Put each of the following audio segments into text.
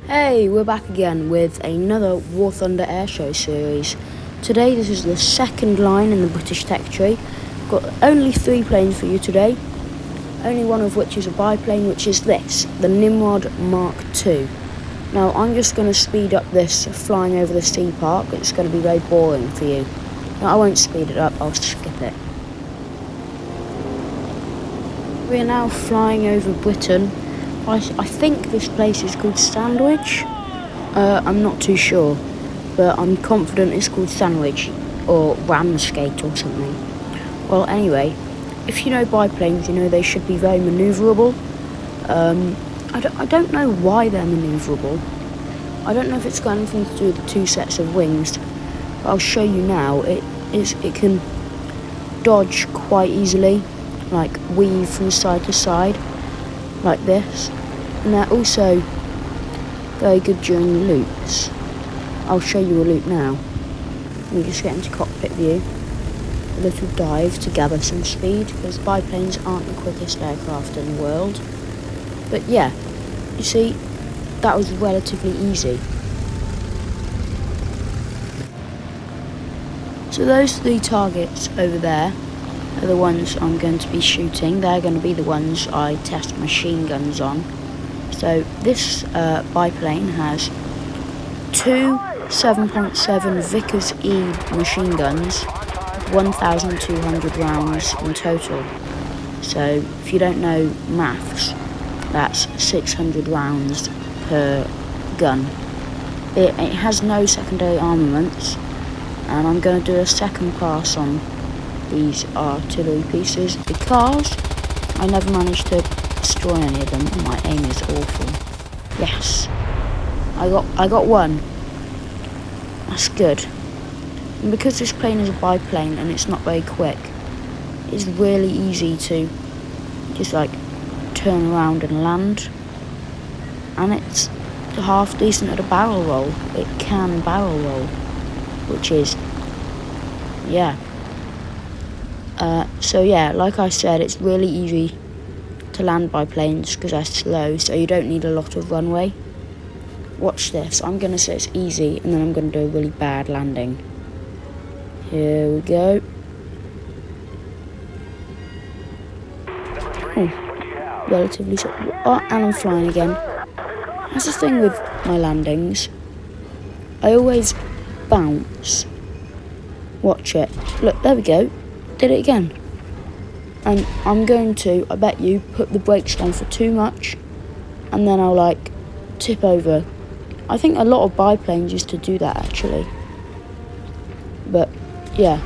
Hey, we're back again with another Warthunder airshow series. Today this is the second line in the British tech tree. Got only 3 planes for you today, only one of which is a biplane, which is this, the Nimrod Mark II. Now I'm just going to speed up this flying over the sea park. It's going to be very boring for you. Now I won't speed it up, I'll skip it. We are now flying over Britain. I think this place is called Sandwich. I'm not too sure, but I'm confident it's called Sandwich or Ramsgate or something. Well, anyway, if you know biplanes, you know they should be very manoeuvrable. I don't know why they're manoeuvrable. I don't know if it's got anything to do with the 2 sets of wings, but I'll show you now. It can dodge quite easily, like weave from side to side, like this. And they're also very good during loops. I'll show you a loop now. You just get into cockpit view, a little dive to gather some speed, because biplanes aren't the quickest aircraft in the world. But yeah, you see, that was relatively easy. So those 3 targets over there are the ones I'm going to be shooting. They're going to be the ones I test machine guns on. So this biplane has 2 7.7 Vickers E machine guns, 1,200 rounds in total. So if you don't know maths, that's 600 rounds per gun. It has no secondary armaments, and I'm going to do a second pass on these artillery pieces because I never managed to destroy any of them. My aim is awful. Yes, I got one. That's good. And because this plane is a biplane and it's not very quick, it's really easy to just like turn around and land. And it's half decent at a barrel roll. It can barrel roll, which is, yeah. So yeah, like I said, it's really easy to land biplanes because they're slow, so you don't need a lot of runway. Watch this. I'm going to say it's easy, and then I'm going to do a really bad landing. Here we go. Oh, relatively slow. Oh, and I'm flying again. That's the thing with my landings. I always bounce. Watch it. Look, there we go. Did it again. And I'm going to, I bet you, put the brakes on for too much, and then I'll like tip over. I think a lot of biplanes used to do that actually. But yeah.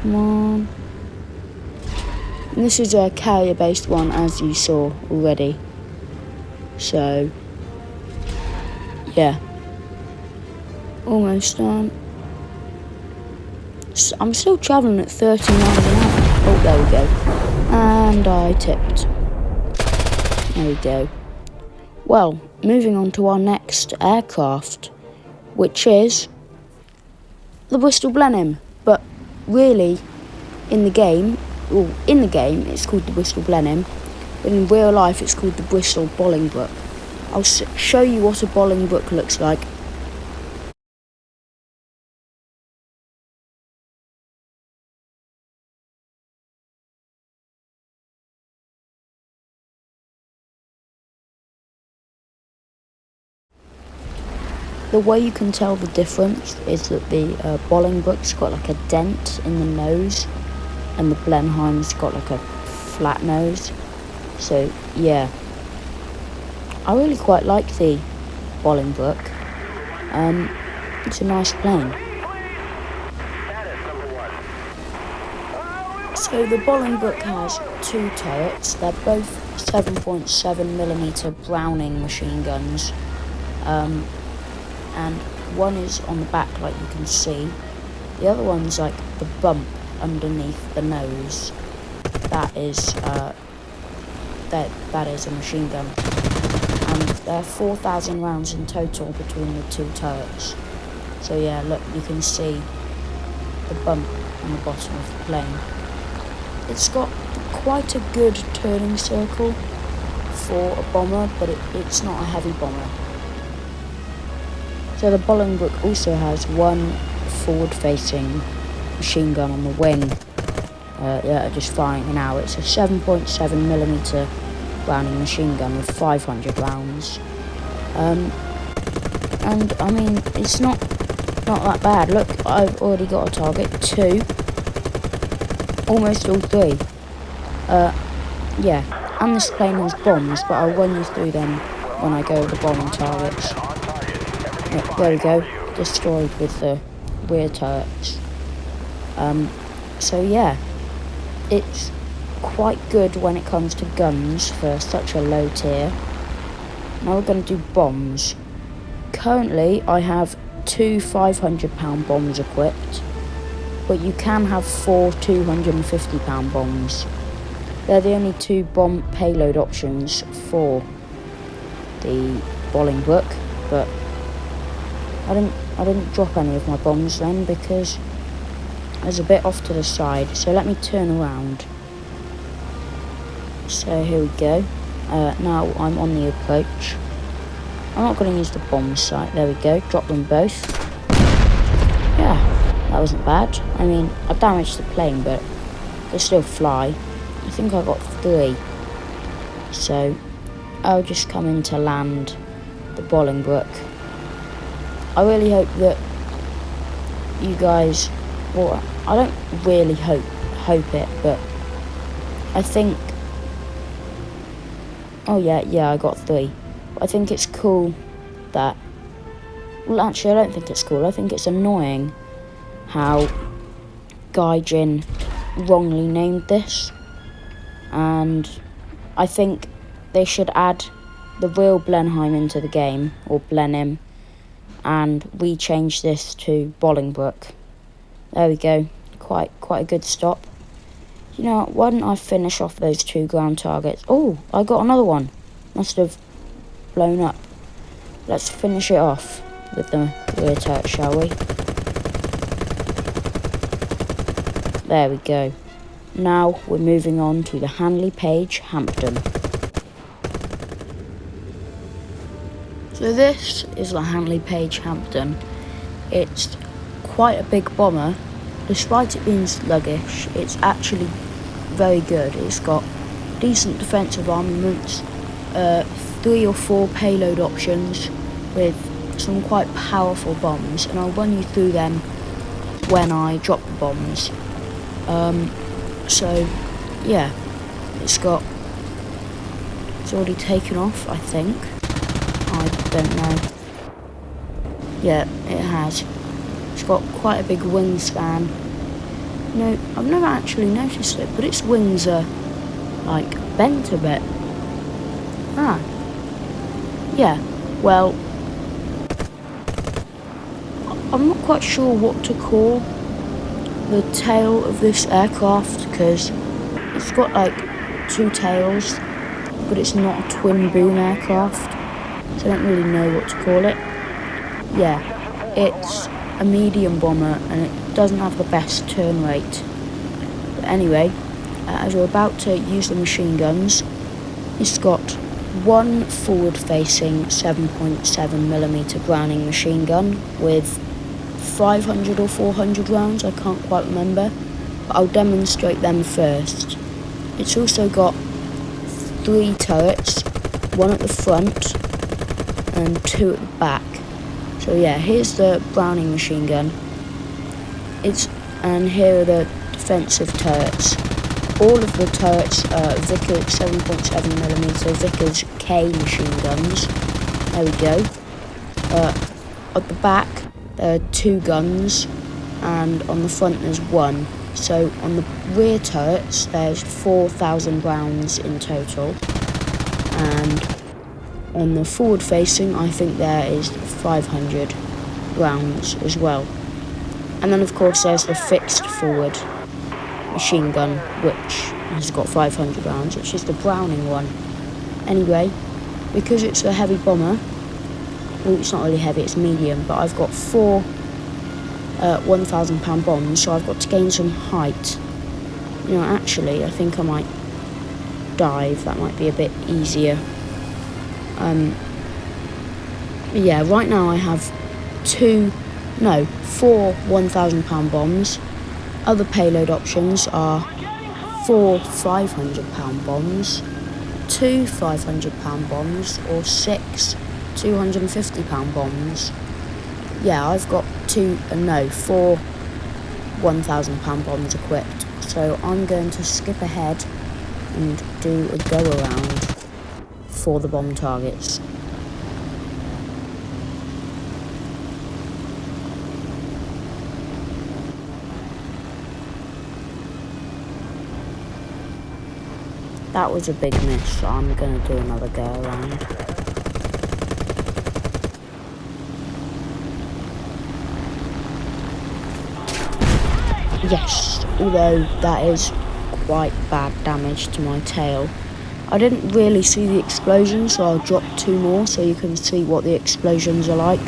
Come on. And this is a carrier based one, as you saw already. So yeah. Almost done. I'm still travelling at 30 miles an hour. Oh, there we go. And I tipped. There we go. Well, moving on to our next aircraft, which is the Bristol Blenheim. But really, in the game, it's called the Bristol Blenheim, but in real life it's called the Bristol Bolingbroke. I'll show you what a Bolingbroke looks like. The way you can tell the difference is that the Bolingbroke's got like a dent in the nose, and the Blenheim's got like a flat nose. So yeah, I really quite like the Bolingbroke. It's a nice plane. So the Bolingbroke has 2 turrets. They're both 7.7mm Browning machine guns. And one is on the back, like you can see. The other one's like the bump underneath the nose. That is that is a machine gun. And there are 4,000 rounds in total between the 2 turrets. So yeah, look, you can see the bump on the bottom of the plane. It's got quite a good turning circle for a bomber, but it's not a heavy bomber. So the Bolingbroke also has one forward-facing machine gun on the wing that are just firing now. It's a 7.7mm Browning machine gun with 500 rounds. And I mean, it's not that bad. Look, I've already got a target, 2, almost all 3. Yeah, and this plane has bombs, but I'll run you through them when I go with the bombing targets. Yeah, there we go, destroyed with the rear turrets. So yeah, it's quite good when it comes to guns for such a low tier. Now we're going to do bombs. Currently, I have 2 £500 bombs equipped, but you can have 4 £250 bombs. They're the only 2 bomb payload options for the Bolingbroke, but I didn't drop any of my bombs then because I was a bit off to the side. So let me turn around. So here we go. Now I'm on the approach. I'm not going to use the bomb sight. There we go. Drop them both. Yeah, that wasn't bad. I mean, I damaged the plane, but they still fly. I think I got 3. So I'll just come in to land the Bolingbroke. I really hope that you guys, well, I don't really hope it, but I think, oh yeah, I got 3. But I think it's cool that, well actually I don't think it's cool, I think it's annoying how Gaijin wrongly named this, and I think they should add the real Blenheim into the game, or Blenheim, and we change this to Bolingbroke. There we go, quite a good stop. You know, why didn't I finish off those 2 ground targets? Oh, I got another one. Must have blown up. Let's finish it off with the rear turret, shall we? There we go. Now we're moving on to the Hanley Page Hampton. So this is the Hanley Page Hampton. It's quite a big bomber. Despite it being sluggish, it's actually very good. It's got decent defensive armaments, 3 or 4 payload options with some quite powerful bombs, and I'll run you through them when I drop the bombs. So yeah, it's already taken off, I think. I don't know. Yeah, it has. It's got quite a big wingspan. No, I've never actually noticed it, but its wings are like bent a bit. Ah. Yeah, well, I'm not quite sure what to call the tail of this aircraft, because it's got like 2 tails, but it's not a twin boom aircraft, so I don't really know what to call it. Yeah, it's a medium bomber and it doesn't have the best turn rate. But anyway, as we're about to use the machine guns, it's got one forward-facing 7.7mm Browning machine gun with 500 or 400 rounds, I can't quite remember, but I'll demonstrate them first. It's also got 3 turrets, 1 at the front and 2 at the back. So yeah, here's the Browning machine gun. And here are the defensive turrets. All of the turrets are Vickers 7.7mm Vickers K machine guns. There we go. At the back there are 2 guns, and on the front there's 1. So on the rear turrets there's 4,000 rounds in total, and on the forward facing I think there is 500 rounds as well. And then of course there's the fixed forward machine gun, which has got 500 rounds, which is the Browning one. Anyway, because it's a heavy bomber, well, it's not really heavy, it's medium, but I've got 4 £1,000 bombs, so I've got to gain some height. You know, actually, I think I might dive. That might be a bit easier. Yeah, right now I have 4 £1,000 bombs. Other payload options are 4 £500 bombs, 2 £500 bombs, or 6 £250 bombs. Yeah, I've got 4 £1,000 bombs equipped, so I'm going to skip ahead and do a go around for the bomb targets. That was a big miss, so I'm going to do another go around. Yes, although that is quite bad damage to my tail. I didn't really see the explosion, so I'll drop 2 more so you can see what the explosions are like.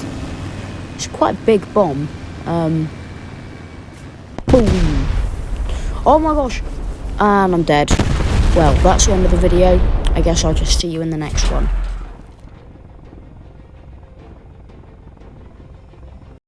It's quite a big bomb. Boom! Oh my gosh! And I'm dead. Well, that's the end of the video. I guess I'll just see you in the next one.